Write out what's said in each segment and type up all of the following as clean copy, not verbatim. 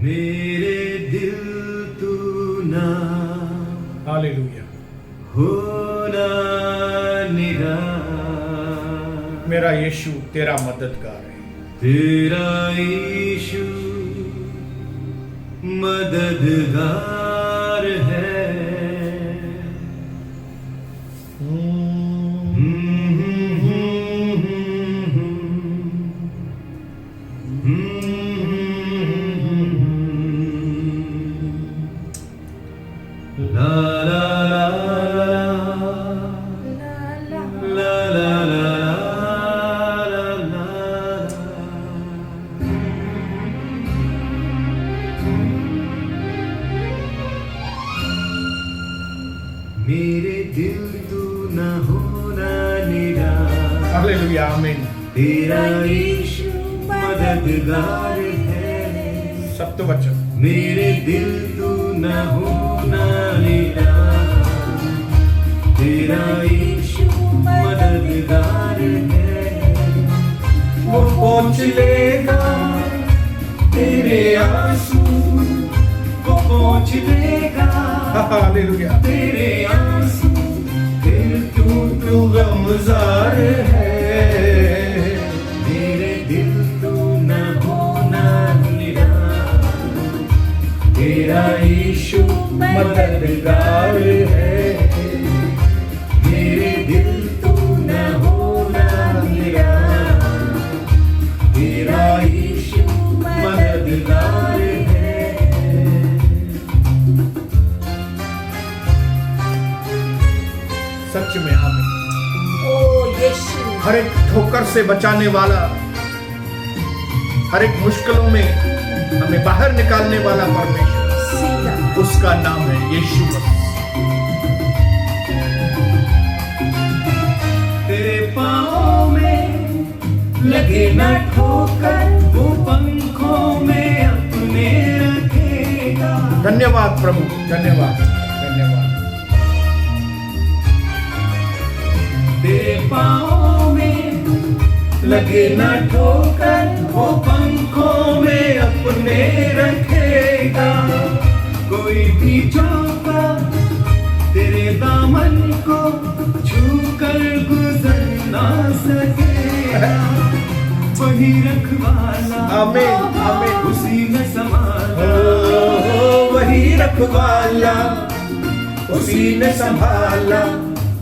मेरे दिल तू ना हालेलुया। होना निराश, मेरा यीशु तेरा मददगार है। तेरा यीशु मददगार है। ला ला ला ला ला ला मेरे दिल तू न होना निराश, हालेलुया, आमीन। तेरा यीशु मददगार है। सत्य वचन। मेरे दिल तू न होना निराश, तेरा यीशु मददगार है। वो पहुँच लेगा तेरे आंसू, वो पहुँच लेगा हालेलुया। तेरे आंसू, फिर तू गमज़ार है। मेरे दिल तू न होना निराश, तेरा यीशु मददगार है। मेरे दिल तू न होना निराश, तेरा यीशु मददगार है। सच में आमीन। ओ यीशु, हर एक ठोकर से बचाने वाला, हर एक मुश्किलों में हमें बाहर निकालने वाला परमेश्वर, सीधा उसका नाम है यीशु मसीह। तेरे पाँव में लगे न ठोकर, वो पंखों में अपने रखेगा। धन्यवाद प्रभु, धन्यवाद, धन्यवाद। तेरे पाँव में लगे न ठोकर, वो पंखों में अपने रखेगा। कोई भी झोंका तेरे दामन को छूकर गुजर ना सकेगा। वही रखवाला, आमीन, आमीन। उसी ने संभाला, वही रखवाला, उसी ने संभाला,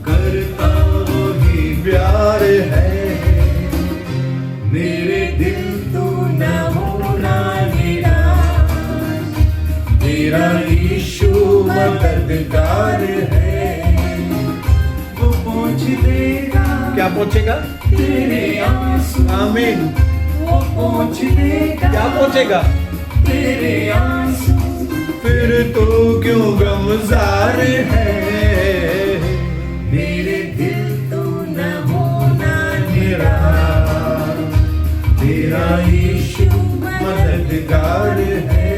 करता वही प्यार है। मेरे दिल तू न होना निराश, तेरा यीशु मददगार है। वो पहुँच देगा क्या पहुंचेगा? तेरे आंसू, आमीन। वो पहुँच देगा क्या पहुंचेगा? तेरे आंसू, फिर तो क्यों गमज़ार है। मेरे दिल तू न होना निराश, तेरा यीशु मददगार है।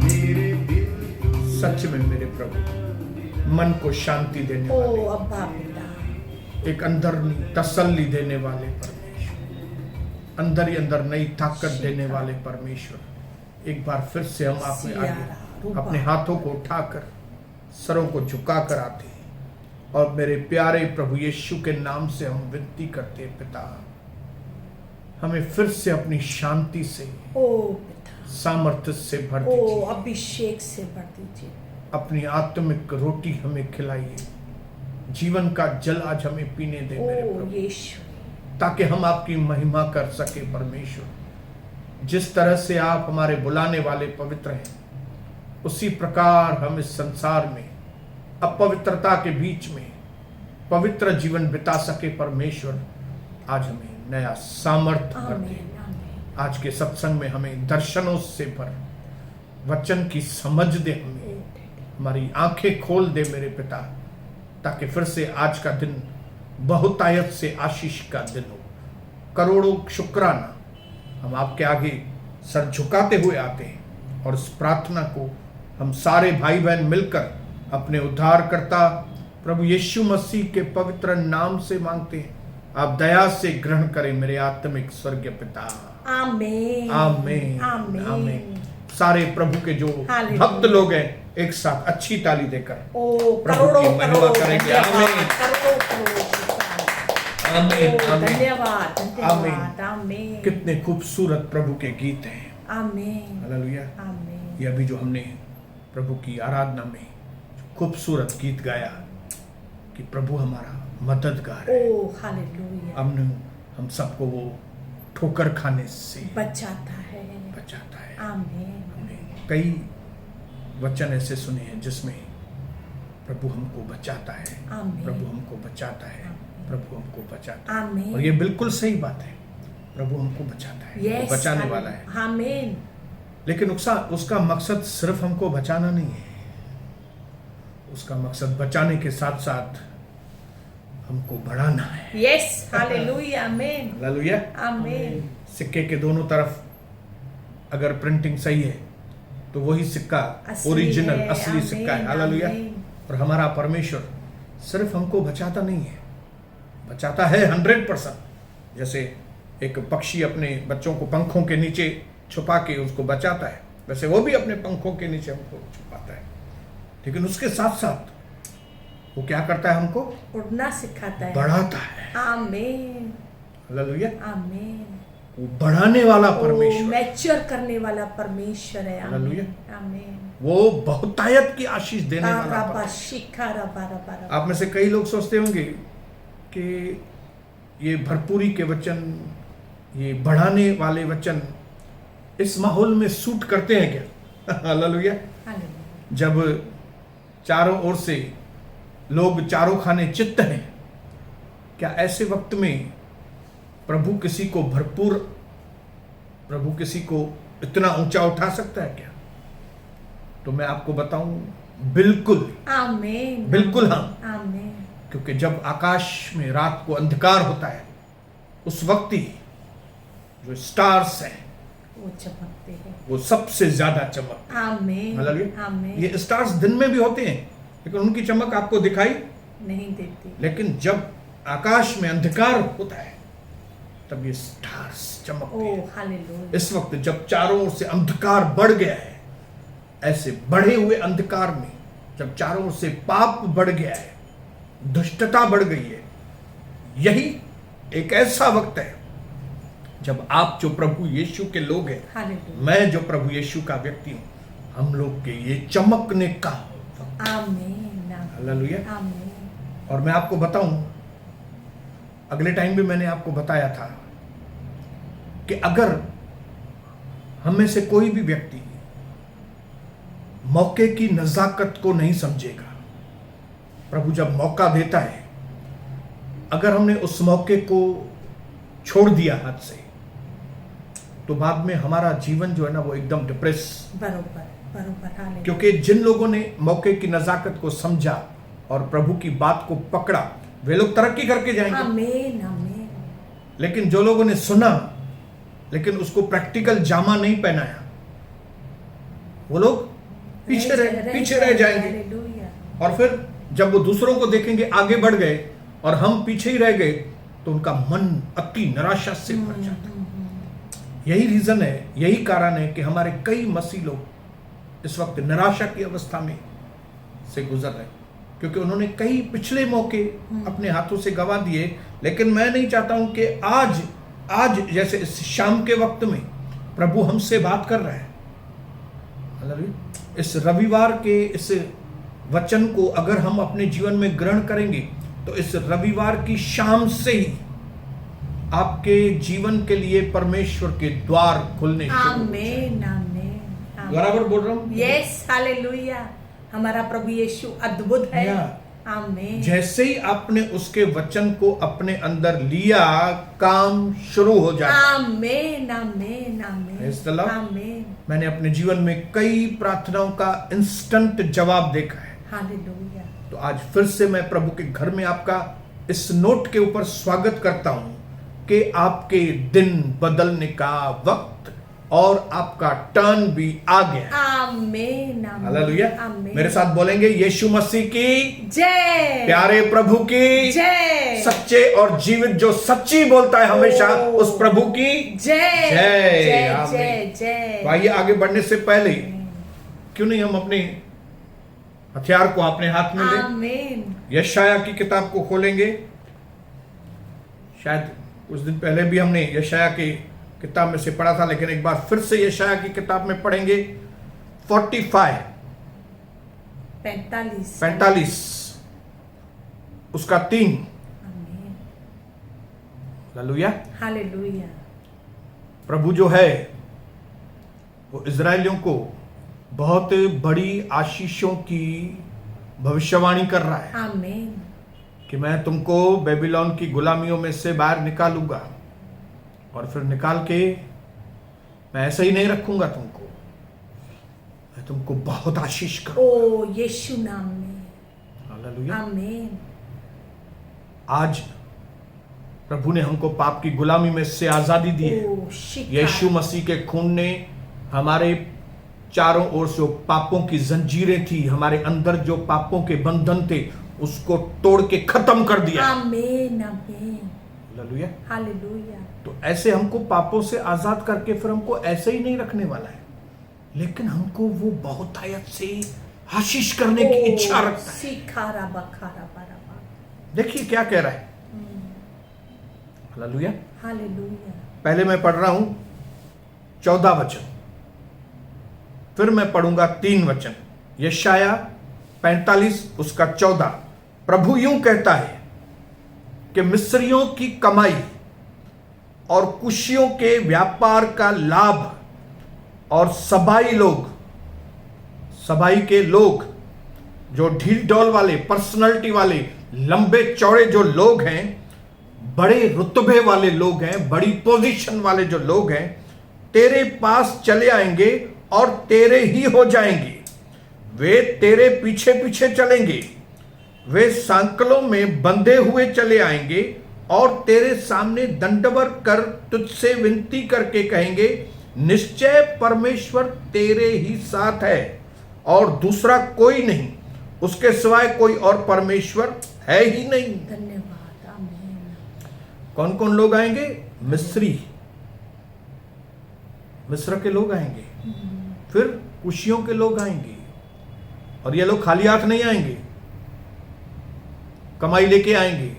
मेरे दिल तू सच में मेरे प्रभु, मन को शांति देने ओ वाले, अब्बा पिता, एक अंदर तसल्ली देने वाले परमेश्वर, अंदर ही अंदर नई ताकत देने वाले परमेश्वर, एक बार फिर से हम आपके आगे अपने हाथों को उठाकर सरों को झुकाकर आते हैं और मेरे प्यारे प्रभु यीशु के नाम से हम विनती करते हैं, पिता हमें फिर से अपनी शांति से, ओ पिता, सामर्थ्य से भर ओ दीजिए। अभिषेक से भर दीजिए। अपनी आत्मिक रोटी हमें खिलाइए, जीवन का जल आज हमें पीने दे मेरे ओ प्रभु, यीशु, ताकि हम आपकी महिमा कर सके परमेश्वर। जिस तरह से आप हमारे बुलाने वाले पवित्र हैं, उसी प्रकार हम इस संसार में अपवित्रता के बीच में पवित्र जीवन बिता सके परमेश्वर। आज हमें नया सामर्थ्य भर दे। आमीन, आमीन। आज के सत्संग में हमें दर्शनों से भर, वचन की समझ दे, हमें हमारी आंखें खोल दे मेरे पिता, ताकि फिर से आज का दिन बहुतायत से आशीष का दिन हो। करोड़ों शुक्राना हम आपके आगे सर झुकाते हुए आते हैं और इस प्रार्थना को हम सारे भाई बहन मिलकर अपने उद्धारकर्ता प्रभु यीशु मसीह के पवित्र नाम से मांगते हैं। आप दया से ग्रहण करें मेरे आत्मिक स्वर्गीय पिता। आमीन आमीन आमीन आमीन। सारे प्रभु के जो हालेलुया। भक्त लोग हैं एक साथ अच्छी ताली देकर ओ प्रभु की करोड़ों महिमा करोड़ों करेंगे। धन्यवाद, आमीन। करोड़ों करोड़ों आमीन ओ, आमीन। धन्यवाद धन्यवाद आमीन कितने खूबसूरत प्रभु के गीत हैं। आमीन हालेलुया। आमीन ये अभी जो हमने प्रभु की आराधना में खूबसूरत गीत गाया कि प्रभु हमारा मददगार है। ओ हालेलुया हमने हम सबको वो ठोकर खाने से बचाता है बचाता है। आमीन हमने कई वचन ऐसे सुने हैं जिसमें प्रभु हमको बचाता है, आमीन। प्रभु हमको बचाता है, प्रभु हमको बचाता है। आमीन और ये बिल्कुल सही बात है, प्रभु हमको बचाता है, यस वो बचाने वाला है। आमीन लेकिन उसका मकसद सिर्फ हमको बचाना नहीं है, उसका मकसद बचाने के साथ साथ हमको बढ़ाना है। यस हालेलुया आमीन हालेलुया। आमीन सिक्के के दोनों तरफ अगर प्रिंटिंग सही है तो वही सिक्का असली ओरिजिनल है, असली आमीन, सिक्का है। हालेलुया। आमीन। और हमारा परमेश्वर सिर्फ हमको बचाता नहीं है, बचाता है 100%। जैसे एक पक्षी अपने बच्चों को पंखों के नीचे छुपा के उसको बचाता है, वैसे वो भी अपने पंखों के नीचे हमको छुपाता है। लेकिन उसके साथ साथ वो क्या करता है, हमको उड़ना सिखाता है। बढ़ाता है। आमीन हालेलुया। आमीन वो बढ़ाने वाला परमेश्वर, मैच्योर करने वाला परमेश्वर है। हालेलुया। आमीन आमीन वो बहुतायत की आशीष देने वाला राबा परमेश्वर। शिखा रबा रबा रबा। आप में से कई लोग सोचते होंगे कि ये भरपूरी के वचन, ये बढ़ाने वाले वचन इस माहौल में सूट करते हैं क्या? हालेलुया। हालेलुया जब चारों ओर से लोग चारों खाने चित्त हैं, क्या ऐसे वक्त में प्रभु किसी को भरपूर, प्रभु किसी को इतना ऊंचा उठा सकता है क्या? तो मैं आपको बताऊं, बिल्कुल आमीन बिल्कुल हाँ। आमीन क्योंकि जब आकाश में रात को अंधकार होता है उस वक्त ही जो स्टार्स हैं वो चमकते हैं। वो सबसे ज्यादा चमकते आमीन हैं। हालेलुया। आमीन ये स्टार्स दिन में भी होते हैं लेकिन उनकी चमक आपको दिखाई, नहीं देती। लेकिन जब आकाश में अंधकार होता है तब ये स्टार्स चमकते ओ हैं। हालेलुया इस वक्त जब चारों ओर से अंधकार बढ़ गया है, ऐसे बढ़े हुए अंधकार में जब चारों ओर से पाप बढ़ गया है, दुष्टता बढ़ गई है, यही एक ऐसा वक्त है जब आप जो प्रभु यीशु के लोग हैं, हालेलुया मैं जो प्रभु यीशु का व्यक्ति हूं, हम लोग के ये चमकने का वक्त। आमीन हालेलुया। आमीन और मैं आपको बताऊं, अगले टाइम भी मैंने आपको बताया था कि अगर हम में से कोई भी व्यक्ति मौके की नजाकत को नहीं समझेगा, प्रभु जब मौका देता है, अगर हमने उस मौके को छोड़ दिया हाथ से, तो बाद में हमारा जीवन जो है ना वो एकदम डिप्रेस। बरोबर बरोबर हालेलुया क्योंकि जिन लोगों ने मौके की नजाकत को समझा और प्रभु की बात को पकड़ा, वे लोग तरक्की करके जाएंगे। आमीन आमीन लेकिन जो लोगों ने सुना लेकिन उसको प्रैक्टिकल जामा नहीं पहनाया, वो लोग पीछे रह जाएंगे। हालेलुया और फिर जब वो दूसरों को देखेंगे आगे बढ़ गए और हम पीछे ही रह गए, तो उनका मन अति निराशा से भर जाता है। यही रीजन है, यही कारण है कि हमारे कई मसीह लोग इस वक्त निराशा की अवस्था में से गुजर रहे, क्योंकि उन्होंने कई पिछले मौके अपने हाथों से गवा दिए। लेकिन मैं नहीं चाहता हूं कि आज जैसे इस शाम के वक्त में प्रभु हमसे बात कर रहा है। हालेलुया। इस रविवार के इस वचन को अगर हम अपने जीवन में ग्रहण करेंगे तो इस रविवार की शाम से ही आपके जीवन के लिए परमेश्वर के द्वार खुलने शुरू हो जाएंगे। आमीन आमीन बराबर बोल रहा हूं? यस हालेलुया हमारा प्रभु यीशु अद्भुत है। या। आमीन जैसे ही आपने उसके वचन को अपने अंदर लिया, काम शुरू हो जाता है। आमीन आमीन आमीन Praise the Lord. आमीन मैंने अपने जीवन में कई प्रार्थनाओं का इंस्टेंट जवाब देखा है। हालेलुया तो आज फिर से मैं प्रभु के घर में आपका इस नोट के ऊपर स्वागत करता हूं कि आपके दिन बदलने का वक्त और आपका टर्न भी आ गया। आमीन आमीन हालेलुया। आमीन। मेरे साथ बोलेंगे, यीशु मसीह की जय। प्यारे प्रभु की जय। सच्चे और जीवित जो सच्ची बोलता है हमेशा, ओ। उस प्रभु की जय जय। जय आमीन। जय जय। तो आइए आगे बढ़ने से पहले क्यों नहीं हम अपने हथियार को अपने हाथ में लें। आमीन। यशाया की किताब को खोलेंगे। शायद कुछ दिन पहले भी हमने यशाया की किताब में से पढ़ा था, लेकिन एक बार फिर से यशाया की किताब में पढ़ेंगे। 45 45 उसका 3। आमीन। हालेलुया। हालेलुया। प्रभु जो है वो इजरायलियों को बहुत बड़ी आशीषों की भविष्यवाणी कर रहा है आमीन। कि मैं तुमको बेबीलोन की गुलामियों में से बाहर निकालूंगा और फिर निकाल के मैं ऐसे ही नहीं रखूंगा तुमको, मैं तुमको बहुत आशीष करूंगा। ओ यीशु नाम में। हालेलुया। आमीन। आज प्रभु ने हमको पाप की गुलामी में से आजादी दी है। ओ शिखा। यीशु मसीह के खून ने हमारे चारों ओर से पापों की जंजीरें थी, हमारे अंदर जो पापों के बंधन थे उसको तोड़ के खत्म कर दिया। आमीन आमीन। हालेलुया। हालेलुया। तो ऐसे हमको पापों से आजाद करके फिर हमको ऐसे ही नहीं रखने वाला है, लेकिन हमको वो बहुत आयत से आशीष करने की इच्छा रखता है। सिखारा बखारा बराबर। देखिए क्या कह रहा है। हालेलुया। हालेलुया। पहले मैं पढ़ रहा हूं 14 वचन, फिर मैं पढ़ूंगा 3 वचन। यशाया 45 उसका 14। प्रभु यूं कहता है कि मिस्रियों की कमाई और कुशियों के व्यापार का लाभ और सबाई के लोग जो ढील ढोल वाले, पर्सनालिटी वाले, लंबे चौड़े जो लोग हैं, बड़े रुतबे वाले लोग हैं, बड़ी पोजीशन वाले जो लोग हैं, तेरे पास चले आएंगे और तेरे ही हो जाएंगे। वे तेरे पीछे पीछे चलेंगे, वे सांकलों में बंधे हुए चले आएंगे और तेरे सामने दंडवत कर तुझसे विनती करके कहेंगे, निश्चय परमेश्वर तेरे ही साथ है और दूसरा कोई नहीं, उसके सिवाय कोई और परमेश्वर है ही नहीं। धन्यवाद। आमीन। कौन कौन लोग आएंगे? मिस्र के लोग आएंगे, फिर कुशियों के लोग आएंगे, और ये लोग खाली हाथ नहीं आएंगे, कमाई लेके आएंगे,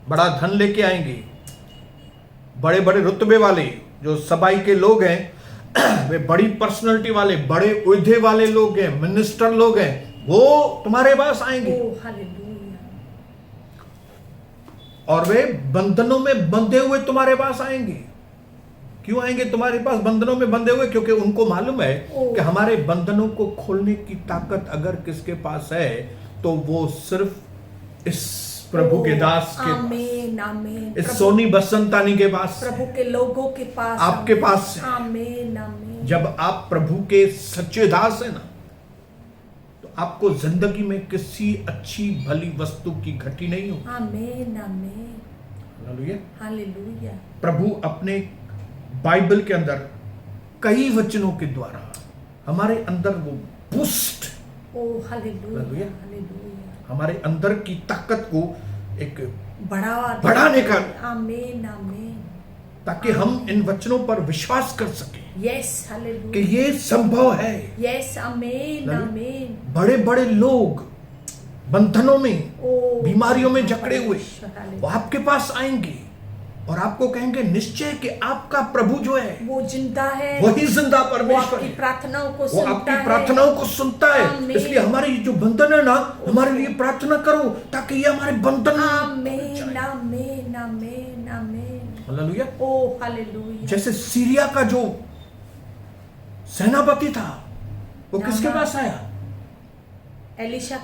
बड़ा धन लेके आएंगे। बड़े बड़े रुतबे वाले जो सबाई के लोग हैं, वे बड़ी पर्सनालिटी वाले, बड़े उहदे वाले लोग हैं, मिनिस्टर लोग हैं, वो तुम्हारे पास आएंगे। ओ हालेलुया। और वे बंधनों में बंधे हुए तुम्हारे पास आएंगे। क्यों आएंगे तुम्हारे पास बंधनों में बंधे हुए? क्योंकि उनको मालूम है कि हमारे बंधनों को खोलने की ताकत अगर किसके पास है तो वो सिर्फ इस प्रभु के दास के आमीन आमीन। इस सोनी बसंतानी के पास, प्रभु के लोगों के पास, आपके पास है। आमीन आमीन। जब आप प्रभु के सच्चे दास है ना, तो आपको जिंदगी में किसी अच्छी भली वस्तु की घटी नहीं हो। आमीन आमीन। हालेलुया। हालेलुया। प्रभु अपने बाइबल के अंदर कई वचनों के द्वारा हमारे अंदर वो बूस्ट, ओ हालेलुया हालेलुया। हालेलुया। हमारे अंदर की ताकत को एक बढ़ाने का, आमीन आमीन, ताकि हम इन वचनों पर विश्वास कर सकें यस हालेलुया कि ये संभव है। यस आमीन आमीन। बड़े बड़े लोग बंधनों में, ओ बीमारियों में जकड़े हुए, हालेलुया। वो आपके पास आएंगे और आपको कहेंगे निश्चय कि आपका प्रभु जो है वो जिंदा है, वही जिंदा वो परमेश्वर आपकी है, प्रार्थनाओं को वो सुनता आपकी है। प्रार्थनाओं को सुनता है। आमीन। इसलिए हमारे जो बंधन है ना, हमारे लिए प्रार्थना करो ताकि ये हमारे बंधन आमीन आमीन आमीन आमीन। हालेलुया। ओ हालेलुया। जैसे सीरिया का जो सेनापति था वो किसके पास आया? एलिशा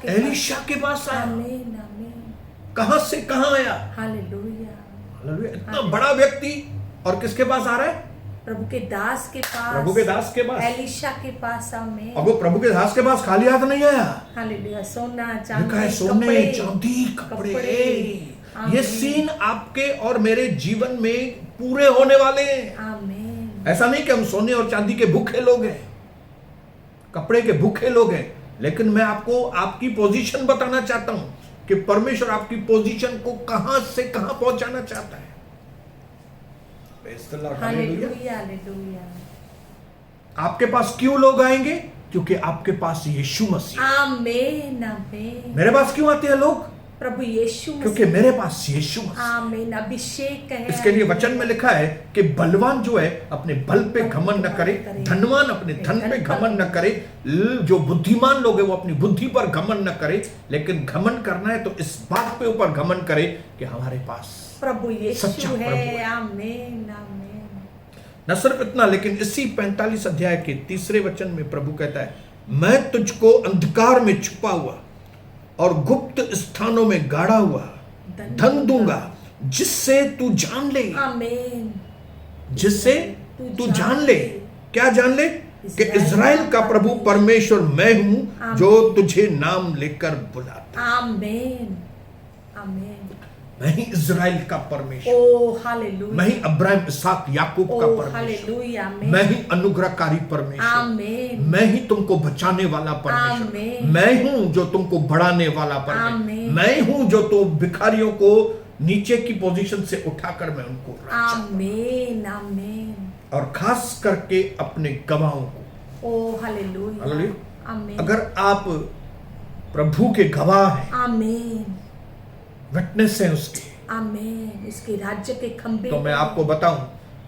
के पास आया। आमीन आमीन। कहां से कहां आया? हालेलुया। हालेलुया। इतना बड़ा व्यक्ति और किसके पास आ रहा है? प्रभु के दास के पास, प्रभु के दास के पास, एलिशा के पास। आमीन। और वो प्रभु के दास के पास खाली हाथ नहीं आया। हालेलुया। सोना लिखा है चांदी सोने चांदी कपड़े। आमीन। ये सीन आपके और मेरे जीवन में पूरे होने वाले हैं। आमीन। ऐसा नहीं कि हम सोने और चांदी के भूखे लोग हैं, कपड़े के भूखे लोग हैं, लेकिन मैं आपको आपकी पोजीशन बताना चाहता हूं कि परमेश्वर आपकी पोजीशन को कहां से कहां पहुंचाना चाहता है। Praise the Lord. Hallelujah. Hallelujah hallelujah. आपके पास क्यों लोग आएंगे? क्योंकि आपके पास यीशु मसीह। आमीन आमीन। मेरे पास क्यों आते हैं लोग? प्रभु यीशु मसीह। क्योंकि मेरे पास यीशु मसीह। आमीन। अभिषेक है। इसके लिए वचन में लिखा है कि बलवान जो है अपने बल पे घमंड न करे, धनवान अपने धन पे घमंड न करे, जो बुद्धिमान लोग है वो अपनी बुद्धि पर घमंड न करे, लेकिन घमंड करना है तो इस बात पे ऊपर घमंड करे कि हमारे पास प्रभु यीशु सच्चा प्रभु है। है। आमीन आमीन। न सिर्फ इतना, लेकिन इसी 45 अध्याय के 3 वचन में प्रभु कहता है, मैं तुझको अंधकार में छुपा हुआ और गुप्त स्थानों में गाड़ा हुआ धन दूंगा, जिससे तू जान ले। आमीन। जिससे तू जान ले। क्या जान ले? कि इज़राइल का प्रभु परमेश्वर मैं हूं जो तुझे नाम लेकर बुलाता। आमीन आमीन। मैं ही इज़राइल का परमेश्वर, ओ हालेलुया। मैं ही अब्राहम इसहाक याकूब का ओ परमेश्वर, हालेलुया। आमीन। मैं ही अनुग्रहकारी परमेश्वर, आमीन। मैं ही तुमको बचाने वाला परमेश्वर, आमीन। मैं हूं जो तुमको बढ़ाने वाला परमेश्वर, आमीन। मैं हूं जो तो भिखारियों को नीचे की पोजीशन से उठाकर मैं उनको राजा। आमीन आमीन। और खास करके अपने गवाहों को। ओ हालेलुया। हालेलुया। आमीन। अगर आप प्रभु के गवाह हैं, आमीन विटनेस हैं उसके, आमीन। इसके राज्य के खंभे तो मैं आपको बताऊं,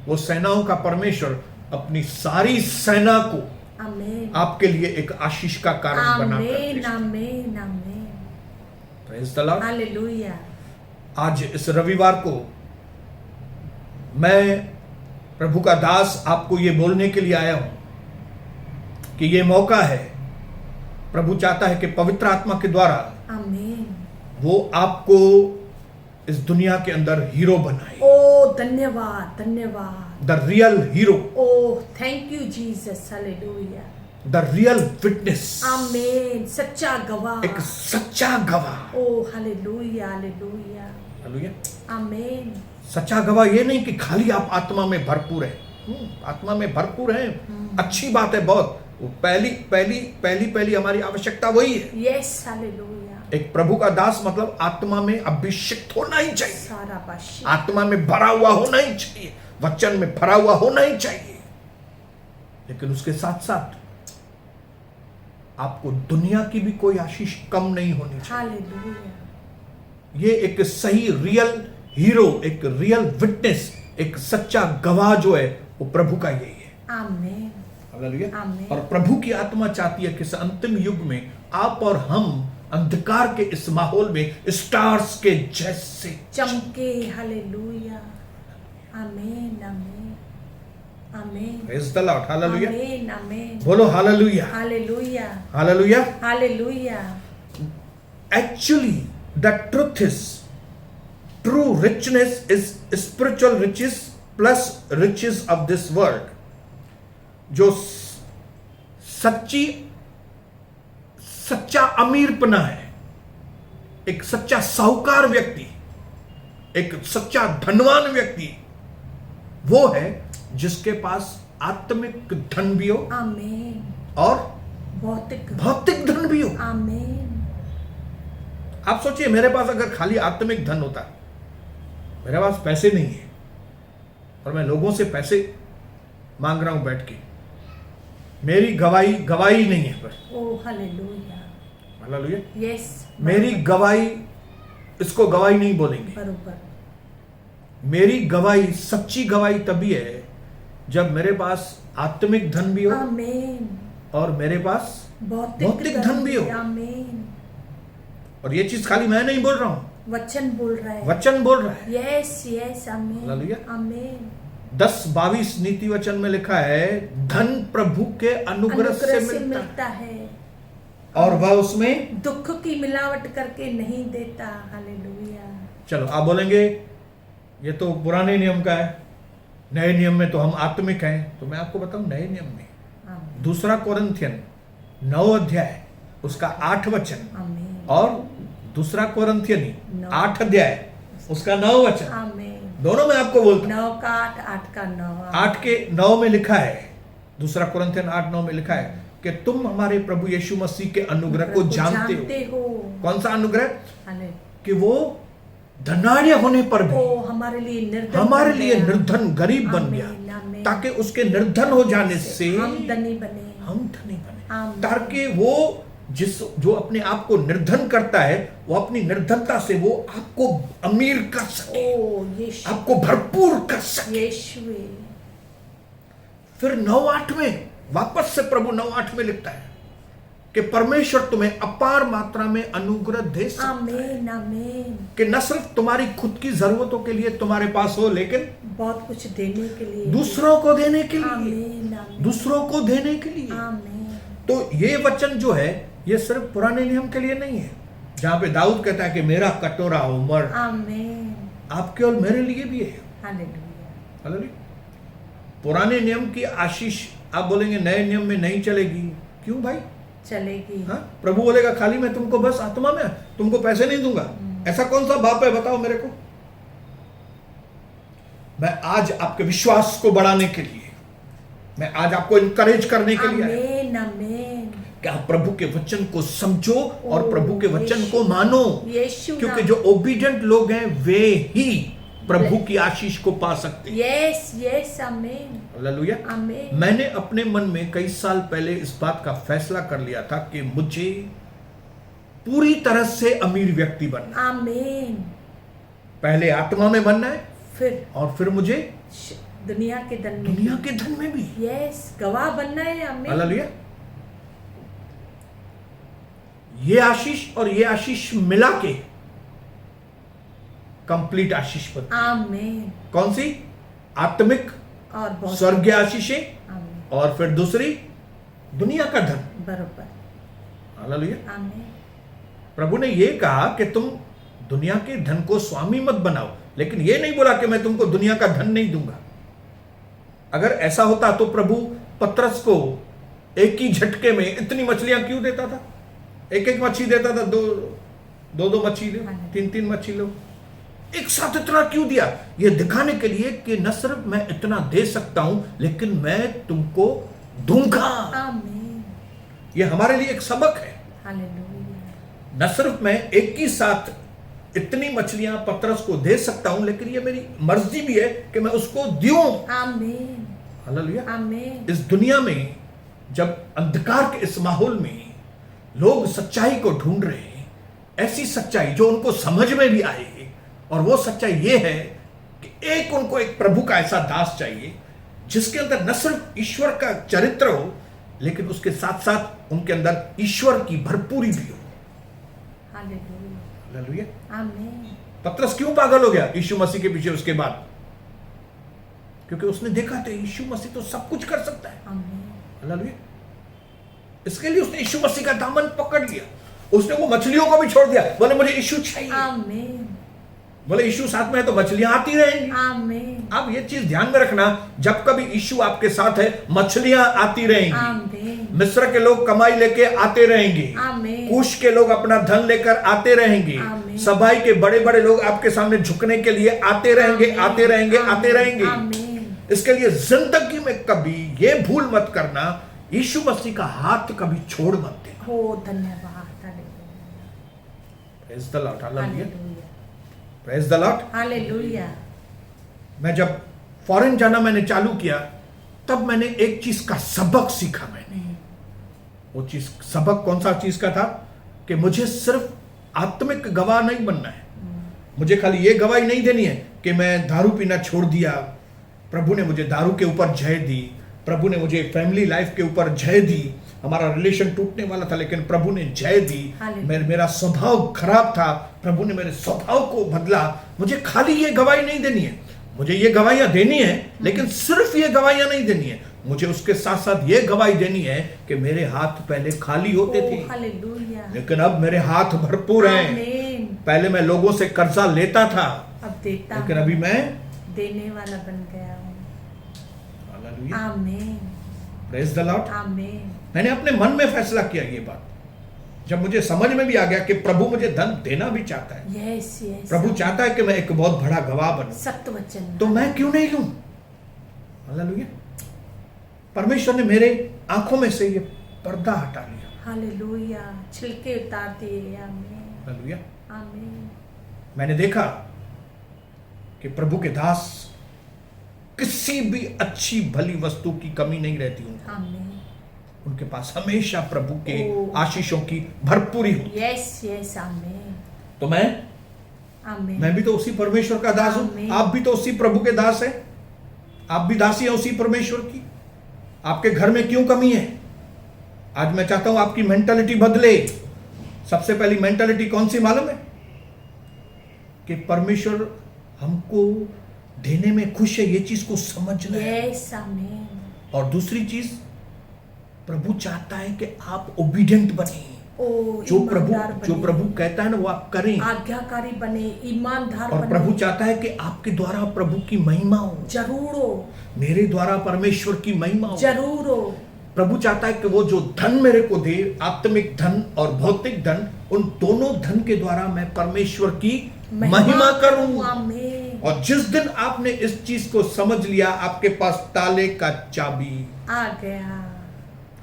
वो सेनाओं का परमेश्वर अपनी सारी सेना को आमीन आपके लिए एक आशीष का कारण बनाकर आमीन भेजता है। आमीन आमीन। Praise the Lord. हालेलुया। आज इस रविवार को मैं प्रभु का दास आपको ये बोलने के लिए आया हूं कि ये मौका है, प्रभु चाहता है कि पवित्र आत्मा के द्वारा आमीन। वो आपको इस दुनिया के अंदर हीरो बनाए। ओ धन्यवाद धन्यवाद। The real hero, oh thank you Jesus. Hallelujah. The real witness, amen. सच्चा गवाह। एक सच्चा गवाह। Oh hallelujah hallelujah. Hallelujah. Amen. सच्चा गवाह ये नहीं कि खाली आप आत्मा में भरपूर है, आत्मा में भरपूर है, अच्छी बात है बहुत, वो पहली हमारी आवश्यकता वही है। Yes hallelujah. एक प्रभु का दास मतलब आत्मा में अभिषिक्त होना ही चाहिए, सारा बाशी। आत्मा में भरा हुआ होना ही चाहिए, वचन में भरा हुआ होना ही चाहिए, लेकिन उसके साथ साथ आपको दुनिया की भी कोई आशीष कम नहीं होनी चाहिए। हालेलुया। ये एक सही रियल हीरो, एक रियल विटनेस, एक सच्चा गवाह जो है वो प्रभु का यही है। आमीन हालेलुया। आमीन। और प्रभु की आत्मा चाहती है कि इस अंतिम युग में आप और हम अंधकार के इस माहौल में स्टार्स के जैसे चमके। हालेलुया। आमीन आमीन आमीन। Praise the Lord. Hallelujah. आमीन आमीन। बोलो hallelujah. Hallelujah hallelujah. Hallelujah. Actually, the truth is, true richness is spiritual riches plus riches of this world. जो सच्चा अमीरपना है, एक सच्चा साहूकार व्यक्ति, एक सच्चा धनवान व्यक्ति वो है जिसके पास आत्मिक धन भी हो आमीन। और भौतिक धन भी हो। आमीन। आप सोचिए, मेरे पास अगर खाली आत्मिक धन होता, मेरे पास पैसे नहीं है और मैं लोगों से पैसे मांग रहा हूं बैठ के, मेरी गवाही नहीं है पर। ओ हालेलुया। हालेलुया। यस। मेरी गवाही, इसको गवाही नहीं बोलेंगे। बरोबर। मेरी गवाही, सच्ची गवाही तभी है जब मेरे पास आत्मिक धन भी हो आमीन। और मेरे पास भौतिक धन भी हो। आमीन। और ये चीज खाली मैं नहीं बोल रहा हूं, वचन बोल रहा है। वचन बोल रहा है। Yes yes. आमीन हालेलुया। आमीन। 10:22 नीति वचन में लिखा है, धन प्रभु के अनुग्रह से मिलता है और वह उसमें दुख की मिलावट करके नहीं देता। हालेलुया। चलो आप बोलेंगे ये तो पुराने नियम का है, नए नियम में तो हम आत्मिक हैं। तो मैं आपको बताऊं, नए नियम में आमीन 2 कोरिन्थियन 9 अध्याय उसका 8 वचन आमीन और 2 कोरिन्थियनी 8 अध्याय उसका 9 वचन, आमीन। दोनों में आपको बोलता 9 का 8, 8 का 9। 8 के 9 में लिखा है, दूसरा कुरिन्थियन 8:9 में लिखा है कि तुम हमारे प्रभु यीशु मसीह के अनुग्रह को जानते हो। कौन सा अनुग्रह? हालेलुया। कि वो धनाढ्य होने पर भी वो हमारे लिए निर्धन गरीब बन गया, आमीन। ताकि उसके निर्धन हो जाने से हम धनी बने। आमीन। ताकि वो जो अपने आप को निर्धन करता है, वो अपनी निर्धनता से वो आपको अमीर कर सके, ओ यीशु, आपको भरपूर कर सके। यीशुए। फिर 9:8 में वापस से प्रभु 9:8 में लिखता है कि परमेश्वर तुम्हें अपार मात्रा में अनुग्रह दे सकता है। आमीन, आमीन। कि न सिर्फ तुम्हारी खुद की जरूरतों के लिए तुम्हारे पास हो, लेकिन बहुत कुछ देने के लिए, दूसरों को देने के लिए, आमीन, आमीन। दूसरों को देने के लिए। आमीन। तो ये वचन जो है, ये सिर्फ पुराने नियम के लिए नहीं है, जहां पे दाऊद कहता है कि मेरा कटोरा उमड़, आमीन। आपके और मेरे लिए भी है। हालेलुया। हालेलुया। पुराने नियम की आशीष आप बोलेंगे नए नियम में नहीं चलेगी, क्यों भाई? चलेगी। हाँ, प्रभु बोलेगा खाली मैं तुमको बस आत्मा में, तुमको पैसे नहीं दूंगा। ऐसा कौन सा बाप है बताओ मेरे को? मैं आज आपके विश्वास को बढ़ाने के लिए, मैं आज आपको इनकरेज करने के लिए आया। आमीन, आमीन। कि आप प्रभु के वचन को समझो और ओ, प्रभु के वचन यीशु, को मानो, यीशु क्योंकि नाम। जो ओबीडिएंट लोग हैं वे ही प्रभु की आशीष को पा सकते हैं। यस, यस, आमीन, हालेलुया। आमीन। मैंने अपने मन में कई साल पहले इस बात का फैसला कर लिया था कि मुझे पूरी तरह से अमीर व्यक्ति बनना है। आमीन। पहले आत्मा में बनना है, और फिर मुझे दुनिया के धन में, दुनिया के धन में भी। यस, गवाह बनना है। आमीन। हालेलुया। ये आशीष और ये आशीष मिला के कंप्लीट आशीष बनती है। आमीन। कौन सी? आत्मिक और बहुत स्वर्गीय आशीषें, आमीन। और फिर दूसरी दुनिया का धन। बरोबर। हालेलुया। आमीन। प्रभु ने ये कहा कि तुम दुनिया के धन को स्वामी मत बनाओ, लेकिन ये नहीं बोला कि मैं तुमको दुनिया का धन नहीं दूंगा। अगर ऐसा होता तो प्रभु पतरस को एक ही झटके में इतनी मछलियां क्यों देता था? एक एक मच्छी देता था, दो मच्छी लो, 3 मच्छी लो, एक साथ इतना क्यों दिया? ये दिखाने के लिए कि न सिर्फ मैं इतना दे सकता हूं, लेकिन मैं तुमको दूंगा। आमीन। ये हमारे लिए एक सबक है। हालेलुया। न सिर्फ मैं एक ही साथ इतनी मछलियां पतरस को दे सकता हूं, लेकिन ये मेरी मर्जी भी है कि मैं उसको दूं। आमीन। हालेलुया। आमीन। इस दुनिया में जब अंधकार के इस माहौल में लोग सच्चाई को ढूंढ रहे हैं, ऐसी सच्चाई जो उनको समझ में भी आए, और वो सच्चाई ये है कि उनको एक प्रभु का ऐसा दास चाहिए जिसके अंदर न सिर्फ ईश्वर का चरित्र हो, लेकिन उसके साथ साथ उनके अंदर ईश्वर की भरपूरी भी हो। हालेलुया। हालेलुया। आमीन। पतरस क्यों पागल हो गया यीशु मसीह के पीछे उसके बाद? क्योंकि उसने देखा था यीशु मसीह तो सब कुछ कर सकता है। आमीन। हालेलुया। इसके लिए उसने यीशु मसीह का दामन पकड़ लिया, उसने वो मछलियों को भी छोड़ दिया, बोले मुझे यीशु चाहिए। आमीन। बोले यीशु साथ में है तो मछलियां आती रहेंगी। आमीन। अब ये चीज ध्यान में रखना, जब कभी यीशु आपके साथ है मछलियां आती रहेंगी। आमीन। मिस्र के लोग कमाई लेके आते रहेंगे, आमीन। कूश के लोग अपना धन लेकर आते रहेंगे, आमीन। सभाई के बड़े बड़े लोग आपके सामने झुकने के लिए आते रहेंगे, आमीन। आते रहेंगे, आते रहेंगे। आमीन। इसके लिए जिंदगी में कभी ये भूल मत करना, यीशु मसीह का हाथ कभी छोड़ मत देना। हो धन्यवाद। Praise the Lord. Hallelujah. Hallelujah. Praise the Lord. Hallelujah. मैं जब फॉरेन जाना मैंने चालू किया, तब मैंने एक चीज का सबक सीखा। मैंने वो चीज सबक कौन सा चीज का था? कि मुझे सिर्फ आत्मिक गवाह नहीं बनना है, मुझे खाली ये गवाही नहीं देनी है कि मैं दारू पीना छोड़ दिया, प्रभु ने मुझे दारू के ऊपर जय दी, प्रभु ने मुझे फैमिली लाइफ के ऊपर जय दी, हमारा रिलेशन टूटने वाला था लेकिन प्रभु ने जय दी, मेरा स्वभाव खराब था, प्रभु ने मेरे स्वभाव को बदला। मुझे खाली ये गवाही नहीं देनी है, मुझे ये गवाहियां देनी है, लेकिन सिर्फ ये गवाहियां नहीं देनी है, मुझे उसके साथ साथ ये गवाही देनी है कि मेरे हाथ पहले खाली होते थे, लेकिन अब मेरे हाथ भरपूर हैं। पहले मैं लोगों से कर्जा लेता था, अब देता, लेकिन अभी मैं देने वाला बन गया हूँ। आमीन। Praise the Lord. आमीन। मैंने अपने मन में फैसला किया ये बात जब मुझे समझ में भी आ गया कि प्रभु मुझे धन देना भी चाहता है, यस यस प्रभु चाहता है कि मैं एक बहुत बड़ा गवाह बनूं, सत्य वचन, तो मैं क्यों नहीं लूं? हालेलुया। परमेश्वर ने मेरे आंखों में से ये पर्दा हटा लिया। हालेलुया, छिलके उतार दिए। आमीन हालेलुया। आमीन। मैंने देखा कि प्रभु के दास किसी भी अच्छी भली वस्तु की कमी नहीं रहती उनको। आमीन। उनके पास हमेशा प्रभु के ओ। आशीषों की भरपूरी होती। Yes yes. आमीन तो मैं आमीन। भी तो उसी परमेश्वर का दास हूं, आमीन। आप भी तो उसी प्रभु के दास हैं, आप भी दासी हैं उसी परमेश्वर की। आपके घर में क्यों कमी है? आज मैं चाहता हूं आपकी मेंटालिटी बदले। सबसे पहली मेंटालिटी कौन सी मालूम है? कि परमेश्वर हमको देने में खुश है, ये चीज को समझना है। यस आमीन। और दूसरी चीज, प्रभु चाहता है कि आप ओबीडिएंट बने। ओ, जो ईमानदार प्रभु बने, कहता है ना वो आप करें। आज्ञाकारी बने, ईमानदार और बने। प्रभु चाहता है कि आपके द्वारा प्रभु की महिमा हो। जरूर हो, मेरे द्वारा परमेश्वर की महिमा हो। जरूर हो। प्रभु चाहता है कि वो जो धन मेरे को दे, आत्मिक धन और भौतिक धन, उन दोनों धन के द्वारा मैं परमेश्वर की महिमा करूं। आमीन। और जिस दिन आपने इस चीज को समझ लिया, आपके पास ताले का चाबी आ गया।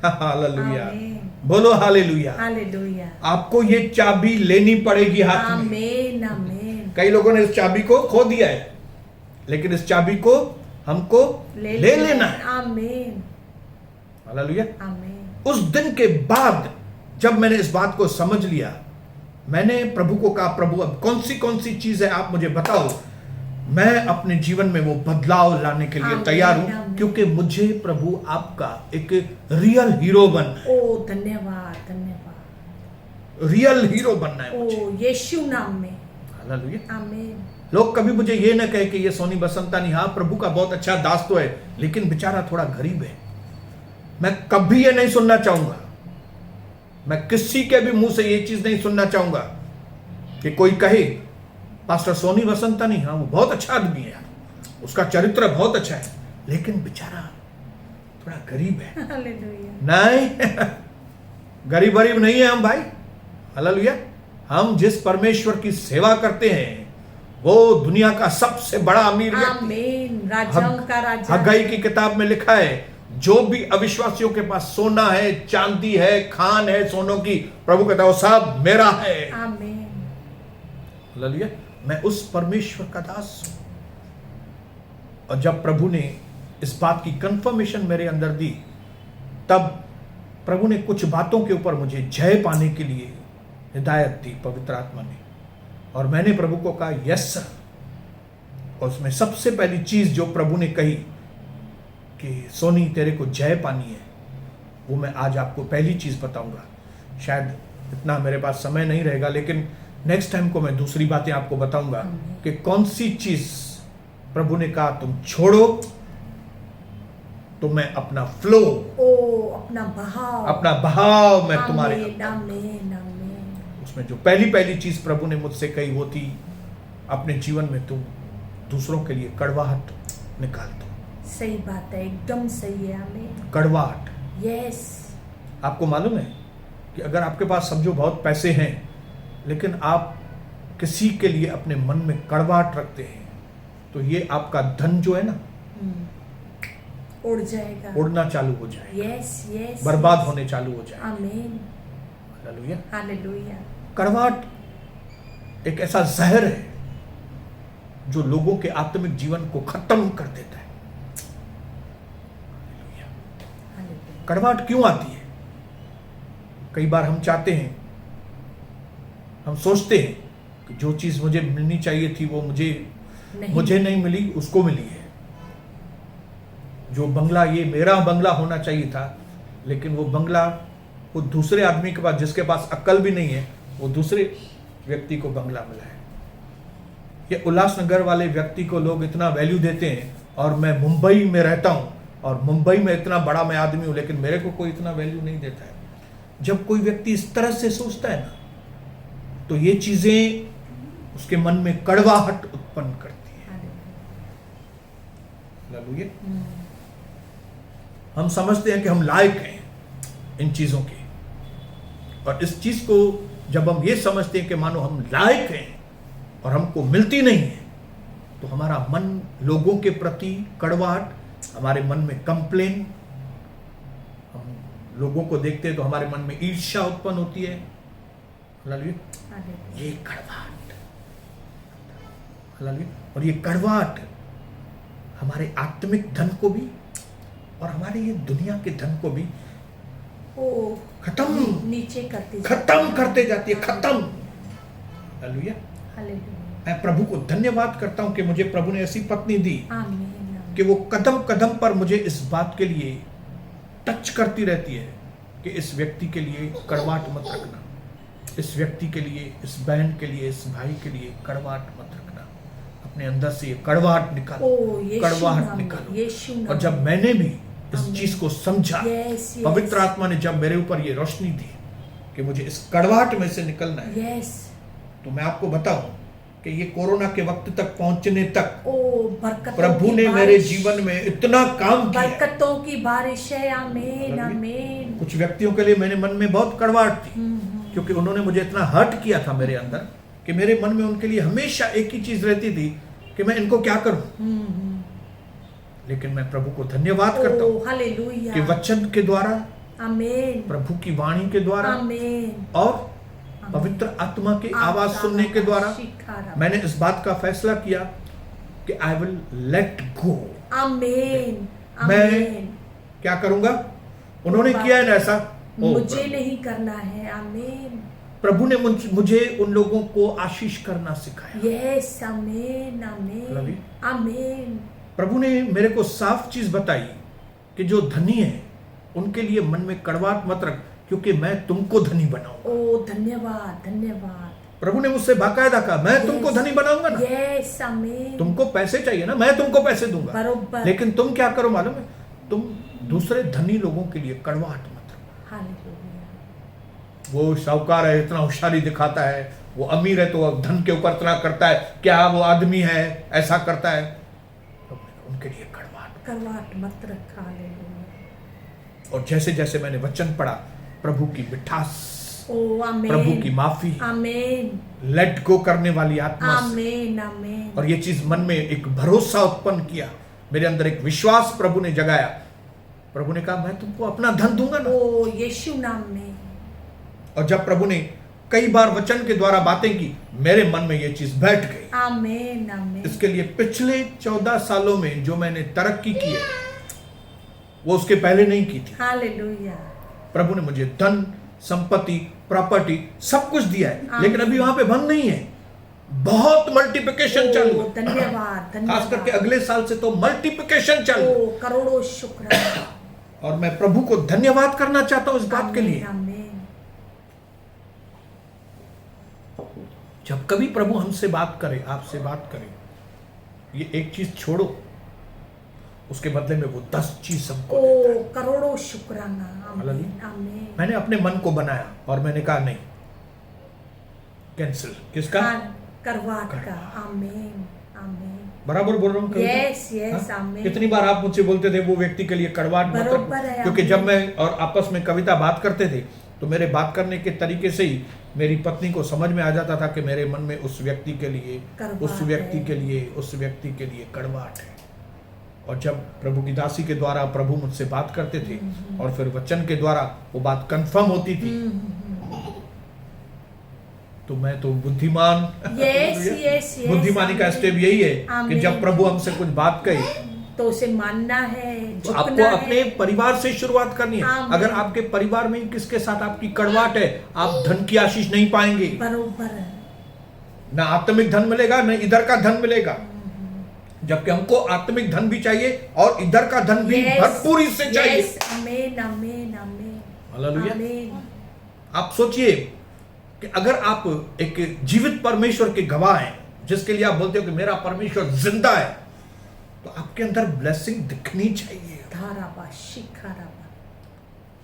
हालेलुया। आमीन। बोलो हालेलुया। हालेलुया। आपको ये चाबी लेनी पड़ेगी हाथ में। आमीन आमीन। कई लोगों ने इस चाबी को खो दिया है, लेकिन इस चाबी को हमको ले लेना है। आमीन हालेलुया। आमीन। उस दिन के बाद जब मैंने इस बात को समझ लिया, मैंने प्रभु को कहा, प्रभु अब कौन सी चीज है आप मुझे बताओ। मैं अपने जीवन में वो बदलाव लाने के लिए आमीन, तैयार हूं, आमीन। क्योंकि मुझे प्रभु आपका एक रियल हीरो बनना है। ओ धन्यवाद धन्यवाद। रियल हीरो बनना है ओ मुझे। यीशु नाम में। हालेलुया। आमीन। लोग कभी मुझे ये ना कहे कि ये सोनी बसंतानी हाँ प्रभु का बहुत अच्छा दास तो है, लेकिन बेचारा थोड़ा गरीब है। मैं कभी ये नहीं सुनना चाहूंगा, मैं किसी के भी मुंह से ये चीज नहीं सुनना चाहूंगा कि कोई कहे पास्टर सोनी बसंतानी हाँ वो बहुत अच्छा आदमी है, उसका चरित्र बहुत अच्छा है, लेकिन बेचारा थोड़ा गरीब है। हालेलुया। नहीं, गरीब गरीब नहीं है हम भाई। हालेलुया। हम जिस परमेश्वर की सेवा करते हैं वो दुनिया का सबसे बड़ा अमीर व्यक्ति। आमीन। राजाओं का राजा। हग्गाई की किताब में लिखा है, जो भी अविश्वासियों के पास सोना है, चांदी है, खान है सोनों की, प्रभु कहता है वो सब मेरा है। आमीन। हालेलुया। मैं उस परमेश्वर का दास हूं। और जब प्रभु ने इस बात की कंफर्मेशन मेरे अंदर दी, तब प्रभु ने कुछ बातों के ऊपर मुझे जय पाने के लिए हिदायत दी पवित्र आत्मा ने। और मैंने प्रभु को कहा यस सर। और उसमें सबसे पहली चीज जो प्रभु ने कही कि सोनी तेरे को जय पानी है, वो मैं आज आपको पहली चीज बताऊंगा। शायद इतना मेरे पास समय नहीं रहेगा, लेकिन नेक्स्ट टाइम को मैं दूसरी बातें आपको बताऊंगा कि कौन सी चीज प्रभु ने कहा तुम छोड़ो तो मैं अपना फ्लो, अपना बहाव मैं तुम्हारे आमीन आमीन आमीन। उसमें जो पहली चीज प्रभु ने मुझसे कही वो थी, अपने जीवन में तुम दूसरों के लिए कड़वाहट निकाल दो। सही बात है, एकदम सही है। आमीन। कड़वाहट। यस। आपको मालूम है कि अगर आपके पास समझो बहुत पैसे हैं, लेकिन आप किसी के लिए अपने मन में कड़वाहट रखते हैं, तो ये आपका धन जो है ना उड़ जाएगा, उड़ना चालू हो जाएगा। Yes yes. बर्बाद होने चालू हो जाएगा। आमीन। हालेलुया। हालेलुया। कड़वाहट एक ऐसा जहर है जो लोगों के आत्मिक जीवन को खत्म कर देता है। हालेलुया। कड़वाहट क्यों आती है? कई बार हम चाहते हैं, हम सोचते हैं कि जो चीज मुझे मिलनी चाहिए थी वो मुझे नहीं मिली, उसको मिली है। जो बंगला, ये मेरा बंगला होना चाहिए था, लेकिन वो बंगला वो दूसरे आदमी के पास, जिसके पास अक्ल भी नहीं है, वो दूसरे व्यक्ति को बंगला मिला है। ये उल्लासनगर वाले व्यक्ति को लोग इतना वैल्यू देते हैं, और मैं मुंबई में रहता हूं और मुंबई में इतना बड़ा मैं आदमी हूं, लेकिन मेरे को कोई इतना वैल्यू नहीं देता है। जब कोई व्यक्ति इस तरह से सोचता है ना, तो ये चीजें उसके मन में कड़वाहट उत्पन्न करती है। हालेलुया। हम समझते हैं कि हम लायक हैं इन चीजों के, और इस चीज को जब हम ये समझते हैं कि मानो हम लायक हैं और हमको मिलती नहीं है, तो हमारा मन लोगों के प्रति कड़वाहट, हमारे मन में कंप्लेन, हम लोगों को देखते हैं तो हमारे मन में ईर्ष्या उत्पन्न होती है। हालेलुया। ये कड़वाहट, हालेलुया। और ये कड़वाहट हमारे आत्मिक धन को भी और हमारे ये दुनिया के धन को भी खत्म नीचे करते जाती है, खत्म। हालेलुया। मैं प्रभु को धन्यवाद करता हूं कि मुझे प्रभु ने ऐसी पत्नी दी कि वो कदम कदम पर मुझे इस बात के लिए टच करती रहती है कि इस व्यक्ति के लिए कड़वाहट मत रखना, इस व्यक्ति के लिए, इस बहन के लिए, इस भाई के लिए कड़वाहट मत रखना। अपने अंदर से ये कड़वाहट निकालो, कड़वाहट निकालो। और जब मैंने भी इस चीज को समझा, पवित्र आत्मा ने जब मेरे ऊपर ये रोशनी दी कि मुझे इस कड़वाहट में से निकलना है, तो मैं आपको बताऊं कि ये कोरोना के वक्त तक पहुंचने तक प्रभु ने मेरे जीवन में इतना काम किया, बरकतों की बारिश है। आमीन, आमीन। कुछ व्यक्तियों के लिए मेरे मन में बहुत कड़वाहट थी, क्योंकि उन्होंने मुझे इतना हर्ट किया था मेरे अंदर कि मेरे मन में उनके लिए हमेशा एक ही चीज रहती थी कि मैं इनको क्या करूं। लेकिन मैं प्रभु को धन्यवाद करता हूं हालेलुया, कि वचन के द्वारा, आमीन, प्रभु की वाणी के द्वारा, आमीन, और पवित्र आत्मा की आवाज सुनने के द्वारा मैंने इस बात का फैसला किया कि आई विल लेट गो। आमीन, मैं आमीन। क्या करूंगा? उन्होंने किया है ना ऐसा, मुझे नहीं करना है। आमीन। प्रभु ने मुझे उन लोगों को आशीष करना सिखाया। यस, आमीन, आमीन, आमीन। प्रभु ने मेरे को साफ चीज बताई कि जो धनी है उनके लिए मन में कड़वाहट मत रख, क्योंकि मैं तुमको धनी बनाऊंगा। ओ धन्यवाद, धन्यवाद। प्रभु ने मुझसे बाकायदा कहा, मैं तुमको धनी बनाऊंगा ना। यस, आमीन। तुमको पैसे चाहिए ना, मैं तुमको पैसे दूंगा। बरोबर। लेकिन तुम क्या करो मालूम है? तुम दूसरे धनी लोगों के लिए कड़वाहट मत रखो। हालेलुया। वो साहूकार है, इतना होशियारी दिखाता है, वो अमीर है तो धन के ऊपर इतना करता है, क्या वो आदमी है ऐसा करता है? उनके लिए कड़वाहट मत रखा। और जैसे जैसे मैंने वचन पढ़ा, प्रभु की मिठास, आमीन, प्रभु की माफी, आमीन, लेट गो करने वाली आत्मा, आमीन, आमीन। और ये चीज मन में एक भरोसा उत्पन्न किया, मेरे अंदर एक विश्वास प्रभु ने जगाया। प्रभु ने कहा, मैं तुमको अपना धन दूंगा ना। ओ यीशु नाम में। और जब प्रभु ने कई बार वचन के द्वारा बातें की, मेरे मन में ये चीज बैठ गई। आमीन, आमीन। इसके लिए पिछले 14 सालों में जो मैंने तरक्की की है, वो उसके पहले नहीं की थी। हालेलुया। प्रभु ने मुझे धन, संपत्ति, प्रॉपर्टी सब कुछ दिया है, लेकिन अभी वहां पे बंद नहीं है, बहुत मल्टीप्लिकेशन चालू है। धन्यवाद, धन्यवाद। खास करके अगले साल से तो मल्टीप्लिकेशन चालू है। करोड़ों शुक्र। और मैं प्रभु को धन्यवाद करना चाहता हूं इस बात के लिए। आमीन। जब कभी प्रभु हमसे बात करे, आपसे बात करे, ये एक चीज छोड़ो, उसके बदले में वो 10 चीज हमको देता है। करोड़ों शुक्राना। आमीन, आमीन। मैंने अपने मन को बनाया और मैंने कहा नहीं, कैंसिल। किसका? कड़वाहट का। आमीन, आमीन। बराबर बोल रहा हूँ? यस, यस, आमीन। कितनी बार आप मुझसे बोलते थे वो व्यक्ति के लिए कड़वाहट मत रखो, क्योंकि जब मैं और आपस में कविता बात करते थे तो मेरे बात करने के तरीके से ही मेरी पत्नी को समझ में आ जाता था कि मेरे मन में उस व्यक्ति के लिए, उस व्यक्ति के लिए, उस व्यक्ति के लिए कड़वाहट है। और जब प्रभु की दासी के द्वारा प्रभु मुझसे बात करते थे और फिर वचन के द्वारा वो बात कंफर्म होती थी, तो मैं तो बुद्धिमान। Yes, yes, yes. बुद्धिमानी का स्टेप यही है कि जब प्रभु हमसे कुछ बात कही तो उसे मानना है, तो आपको अपने परिवार से शुरुआत करनी है। अगर आपके परिवार में किसके साथ आपकी कड़वाहट है, आप धन की आशीष नहीं पाएंगे। बरोबर। ना आत्मिक धन मिलेगा, न इधर का धन मिलेगा। जबकि हमको आत्मिक धन भी चाहिए और इधर का धन भी भरपूरी से चाहिए। आमीन, आमीन, आमीन। हालेलुया। आप सोचिए कि अगर आप एक जीवित परमेश्वर के गवाह हैं, जिसके लिए आप बोलते हो कि मेरा परमेश्वर जिंदा है, तो आपके अंदर ब्लेसिंग दिखनी चाहिए।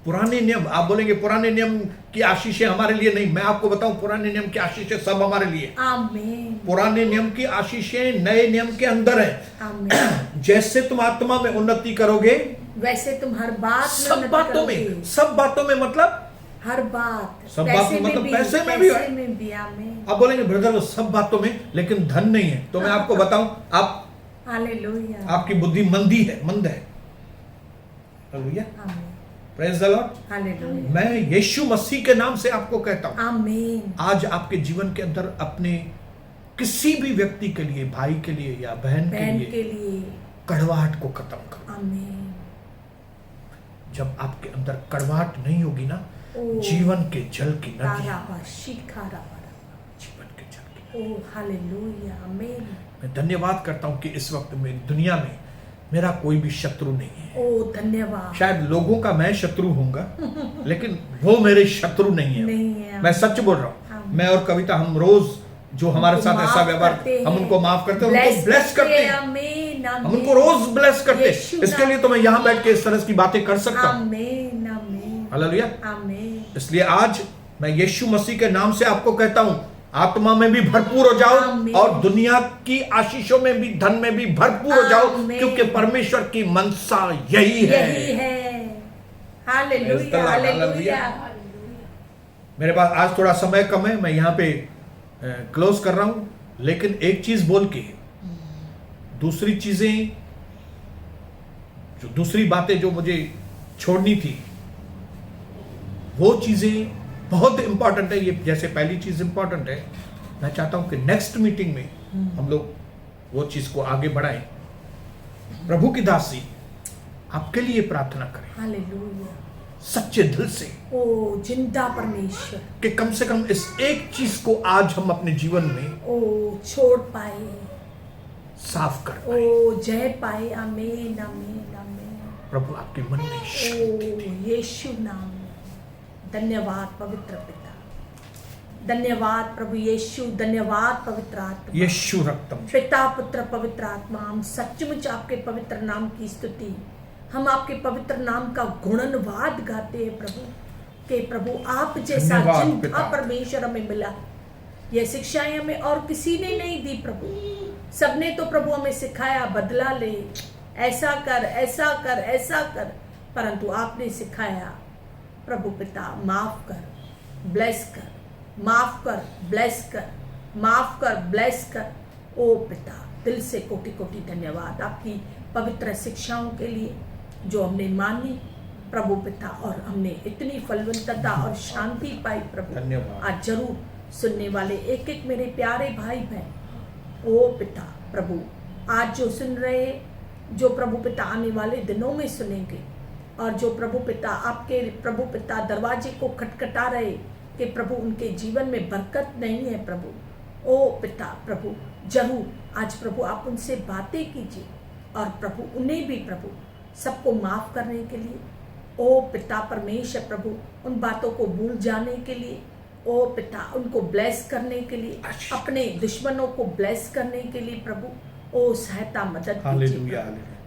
पुराने नियम, आप बोलेंगे पुराने नियम की आशीषें हमारे लिए नहीं, मैं आपको बताऊं पुराने नियम की आशीषें सब हमारे लिए। आमीन। पुराने नियम की आशीषें नए नियम के अंदर है। आमीन। जैसे तुम आत्मा में उन्नति करोगे, वैसे तुम हर बात सब बातों में मतलब हर बात, सब बात में मतलब पैसे में भी है। पैसे में भी, आमीन। आप बोलेंगे ब्रदर वो सब बातों में, लेकिन धन नहीं है। तो मैं आपको बताऊं, आप हालेलुया, आपकी बुद्धि मंद है। हालेलुया, आमीन, प्रेज द लॉर्ड। हालेलुया, मैं यीशु मसीह के नाम से आपको कहता हूं, आमीन, आज आपके जीवन के अंदर अपने किसी भी व्यक्ति के लिए, भाई के लिए या बहन के लिए कड़वाहट को खत्म करो। आमीन। जब आपके अंदर कड़वाहट नहीं होगी ना, ओ, जीवन के जल की नदी, जीवन के जल की, ओ हालेलुया, आमीन। मैं धन्यवाद करता हूं कि इस वक्त में दुनिया में मेरा कोई भी शत्रु नहीं है। ओ धन्यवाद। शायद लोगों का मैं शत्रु होऊंगा, लेकिन वो मेरे शत्रु नहीं है। नहीं है, मैं सच बोल रहा हूँ। आमीन। मैं और कविता, हम रोज जो हमारे साथ ऐसा व्यवहार, हम उनको माफ करते हैं, उनको ब्लेस करते हैं। आमीन, हम आमीन। उनको रोज ब्लेस करते यीशु हैं। इसके लिए तो मैं यहाँ बैठ के इस तरह की बातें कर सकता हूँ। आमीन, आमीन, हालेलुया। आमीन। इसलिए आज मैं यीशु मसीह के नाम से आपको कहता हूं, आत्मा में भी भरपूर हो जाओ आमीन। और दुनिया की आशीषों में भी, धन में भी भरपूर हो जाओ, आमीन। क्योंकि परमेश्वर की मनसा यही है। Hallelujah, hallelujah. मेरे पास आज थोड़ा समय कम है, मैं यहाँ पे क्लोज कर रहा हूं, लेकिन एक चीज बोल के दूसरी चीजें, जो दूसरी बातें जो मुझे छोड़नी थी, वो चीजें बहुत इंपॉर्टेंट है। ये जैसे पहली चीज इंपॉर्टेंट है, मैं चाहता हूं कि नेक्स्ट मीटिंग में हम लोग वो चीज को आगे बढ़ाएं। प्रभु की दासी आपके लिए प्रार्थना करें हालेलुया, सच्चे दिल से, ओ जिंदा परमेश्वर, कि कम से कम इस एक चीज को आज हम अपने जीवन में ओ छोड़ पाए, साफ कर पाए। ओ जय पाए। आमीन, आमीन, आमीन। प्रभु आपके मन में शांति दे। ओ यीशु नाम। धन्यवाद पवित्र पिता, धन्यवाद प्रभु यीशु, धन्यवाद पवित्र आत्मा, यीशु रक्तम। पिता पुत्र पवित्र आत्मा, हम सचमुच आपके पवित्र नाम की स्तुति, हम आपके पवित्र नाम का गुणनवाद गाते हैं प्रभु, कि प्रभु आप जैसा धन्यवाद जिंदा पिता। परमेश्वर हमें मिला। यह शिक्षाएं हमें और किसी ने नहीं दी प्रभु, सबने तो प्रभु हमें सिखाया बदला ले, ऐसा कर, ऐसा कर, ऐसा कर, परंतु आपने सिखाया प्रभु पिता माफ कर, ब्लेस कर, माफ कर, ब्लेस कर, माफ कर, ब्लेस कर। ओ पिता, दिल से कोटि कोटि धन्यवाद आपकी पवित्र शिक्षाओं के लिए जो हमने मानी प्रभु पिता, और हमने इतनी फलवंतता और शांति पाई प्रभु। धन्यवाद। आज जरूर सुनने वाले एक एक मेरे प्यारे भाई बहन, ओ पिता प्रभु, आज जो सुन रहे, जो प्रभु पिता आने वाले दिनों में सुनेंगे, और जो प्रभु पिता आपके प्रभु पिता दरवाजे को खटखटा रहे कि प्रभु उनके जीवन में बरकत नहीं है प्रभु, ओ पिता प्रभु, जरूर आज प्रभु आप उनसे बातें कीजिए, और प्रभु उन्हें भी प्रभु सबको माफ करने के लिए, ओ पिता परमेश्वर प्रभु उन बातों को भूल जाने के लिए, ओ पिता उनको ब्लेस करने के लिए, अपने दुश्मनों को ब्लेस करने के लिए प्रभु, ओ सहायता मदद कीजिए,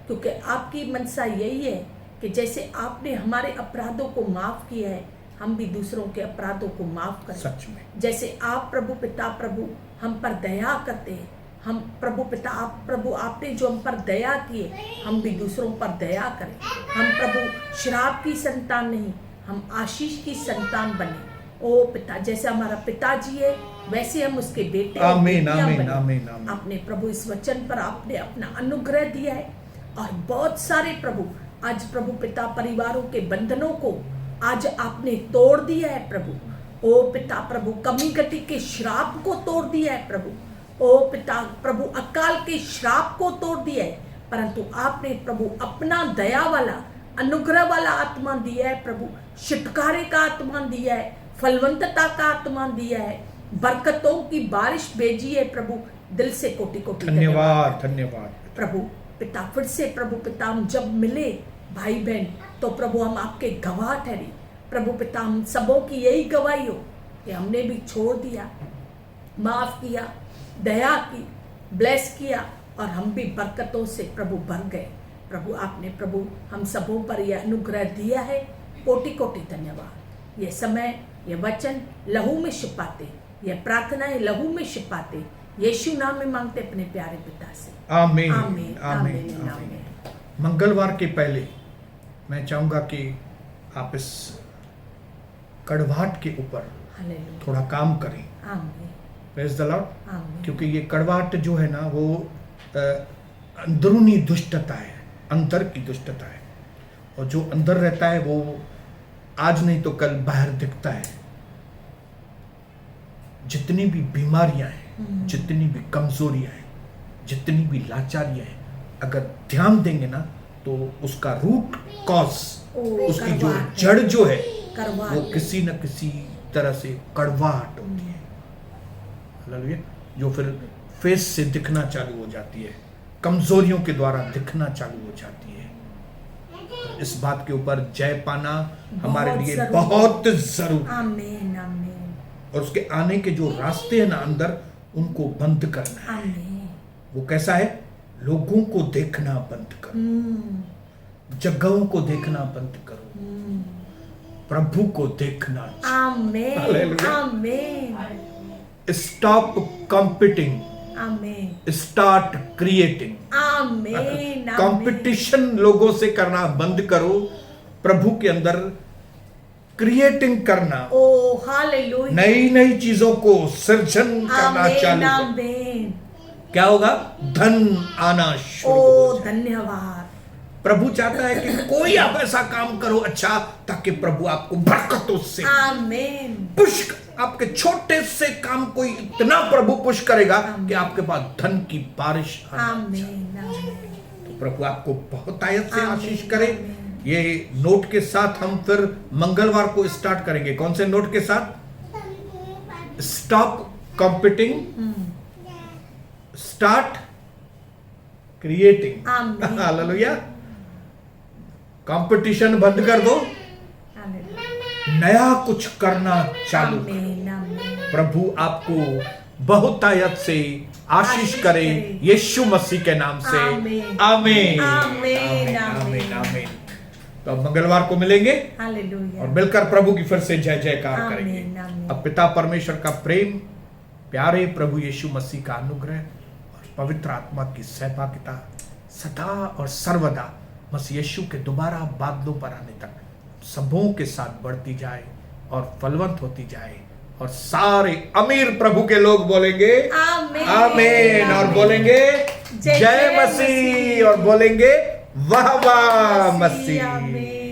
क्योंकि आपकी मनसा यही है कि जैसे आपने हमारे अपराधों को माफ किया है, हम भी दूसरों के अपराधों को माफ करें। सच में जैसे आप प्रभु पिता प्रभु हम पर दया करते हैं, हम प्रभु पिता आप प्रभु आपने जो हम पर दया किए, हम भी दूसरों पर दया करें। हम प्रभु श्राप की संतान नहीं, हम आशीष की संतान बने। ओ पिता, जैसे हमारा पिताजी है वैसे हम उसके बेटे और आमीन, बेटियां आमीन, बने। आमीन, आमीन। आपने प्रभु इस वचन पर आपने अपना अनुग्रह दिया है, और बहुत सारे प्रभु आज प्रभु पिता परिवारों के बंधनों को आज आपने तोड़ दिया है प्रभु। ओ पिता प्रभु, कमी कटी के श्राप को तोड़ दिया है प्रभु। ओ पिता प्रभु, अकाल के श्राप को तोड़ दिया है, परंतु आपने प्रभु अपना दया वाला अनुग्रह वाला आत्मा दिया है प्रभु, छुटकारे का आत्मा दिया है, फलवंतता का आत्मा दिया है, बरकतों की बारिश भेजी है प्रभु। दिल से कोटि कोटि धन्यवाद, धन्यवाद प्रभु पिता। फिर से प्रभु पिता हम जब मिले भाई बहन, तो प्रभु हम आपके गवाह ठहरे प्रभु पिता। हम सबों की यही गवाही हो कि हमने भी छोड़ दिया, माफ किया, दया की, ब्लेस किया, और हम भी बरकतों से प्रभु भर गए प्रभु। आपने प्रभु हम सबों पर यह अनुग्रह दिया है, कोटि कोटि धन्यवाद। ये समय, ये वचन लहू में छिपाते, ये प्रार्थनाएं लहू में छिपाते, यीशु नाम में मांगते अपने प्यारे पिता से। आमीन, आमीन, आमीन, आमीन, आमीन। मंगलवार के पहले मैं चाहूंगा कि आप इस कड़वाहट के ऊपर हालेलुया थोड़ा काम करें। आमीन प्रेज द लॉर्ड। आमीन क्योंकि ये कड़वाहट जो है ना वो अंदरूनी दुष्टता है, अंदर की दुष्टता है, और जो अंदर रहता है वो आज नहीं तो कल बाहर दिखता है। जितनी भी बीमारियां हैं, जितनी भी कमजोरियां हैं, जितनी भी लाचारियां हैं, अगर ध्यान देंगे ना तो उसका रूट कॉज, उसकी जो कड़वाहट जड़ जो है करवा वो किसी न किसी तरह से कड़वाहट होती है। हालेलुया। जो फिर फेस से दिखना चालू हो जाती है, कमजोरियों के द्वारा दिखना चालू हो जाती है। इस बात के ऊपर जय पाना हमारे बहुत लिए जरूरी। बहुत जरूरी है। आमीन आमीन और उसके आने के जो रास्ते हैं ना अंदर, उनको बंद करना है। आमीन वो कैसा है? लोगों को देखना बंद करो, जगहों को देखना बंद करो, प्रभु को देखना। आमीन हालेलुया। आमीन स्टॉप कॉम्पिटिंग, आमीन स्टार्ट क्रिएटिंग। आमीन कंपटीशन लोगों से करना बंद करो, प्रभु के अंदर क्रिएटिंग करना, ओ हालेलुया नई नई चीजों को सृजन करना आमीन चालू करो। आमीन क्या होगा? धन आना शुरू ओ हो जाए। धन्यवाद प्रभु चाहता है कि कोई आप ऐसा काम करो अच्छा, ताकि प्रभु आपको बरकतों से आमीन पुश, आपके छोटे से काम कोई इतना प्रभु पुश करेगा कि आपके पास धन की बारिश आना। आमीन आमीन तो प्रभु आपको बहुत आयत से आमीन, आशीष करे। आमीन। ये नोट के साथ हम फिर मंगलवार को स्टार्ट करेंगे। कौन से नोट के साथ? Stop competing, start creating. आमीन। हालेलुया। कंपटीशन बंद कर दो, हालेलुया नया कुछ करना चालू करो। आमीन आमीन प्रभु आपको बहुत आयत से आशीष करे, यीशु मसीह के नाम से। आमीन। आमीन आमीन, आमीन आमीन। तो अब मंगलवार को मिलेंगे हालेलुया और मिलकर प्रभु की फिर से जय जयकार आमीन, करेंगे। आमीन। अब पिता परमेश्वर का प्रेम, प्यारे प्रभु यीशु मसीह का अनुग्रह और पवित्र आत्मा की सहभागिता सदा और सर्वदा मसीह यीशु के दोबारा बादलों पर आने तक सबों के साथ बढ़ती जाए और फलवंत होती जाए। और सारे अमीर प्रभु के लोग बोलेंगे आमीन, आमीन, और आमीन। बोलेंगे जय जय जय मसीह, मसीह। और बोलेंगे वाह वाह मसीह। आमीन।